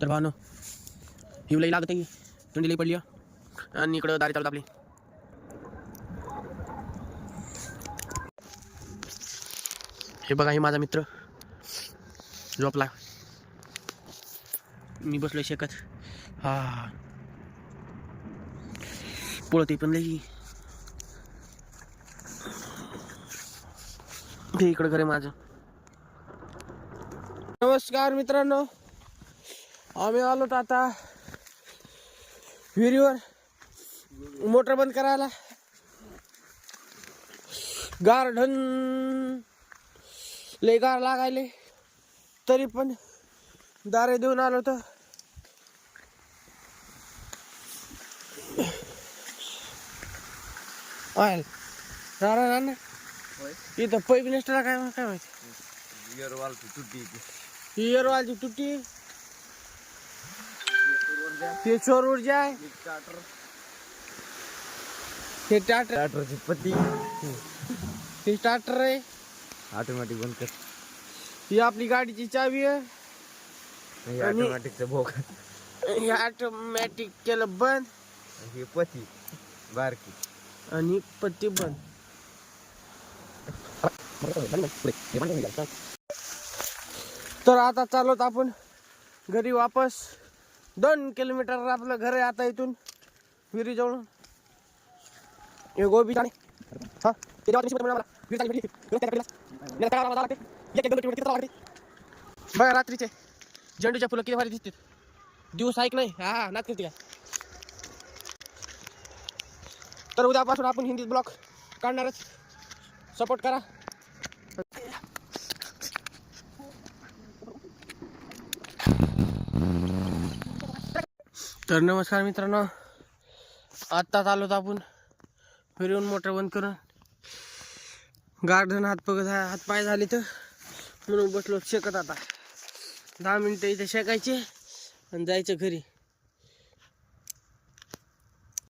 तर भावनो हिवलंही लागत आहे, थंडीलाही पडली आणि इकडं दारी चालत आपली. हे बघा, हे माझा मित्र झोपला, मी बसलोय शेकत. हा पळते पण लई. ते इकडं घर आहे माझं. नमस्कार मित्रांनो, आम्ही आलो आता विहिरीवर मोटर बंद करायला. गार्डन लय गार लागायले, तरी पण दारे देऊन आलो तर ना इथं पैप नेस्टला काय काय माहिती. इयरवालची तुटी ते सौर ऊर्जा आहे. हे स्टार्टरची पत्ती, हे स्टार्टर आहे ऑटोमॅटिक बंद कर. ही आपली गाडीची चावी आहे. ऑटोमॅटिकचं भोग, हे ऑटोमॅटिक केलं बंद. ही पत्ती बारकी आणि पत्ती बंद. तर आता चालवत आपण घरी वापस. 2 किलोमीटर आपलं घर आहे आता इथून विहिरी जवळ. हे गोबी बघा रात्रीचे झेंडूच्या फुलं किती भारी दिसतात. दिवस ऐक नाही हा नाच करते. तर उद्यापासून आपण हिंदी ब्लॉग काढणारच, सपोर्ट करा. तर नमस्कार मित्रांनो, आत्ताच आलो तर आपण फिरून मोटर बंद करून. गार्डन हातपाय झाले तर म्हणून बसलो शेकत. आता 10 मिनिटं इथे शेकायचे आणि जायचं घरी.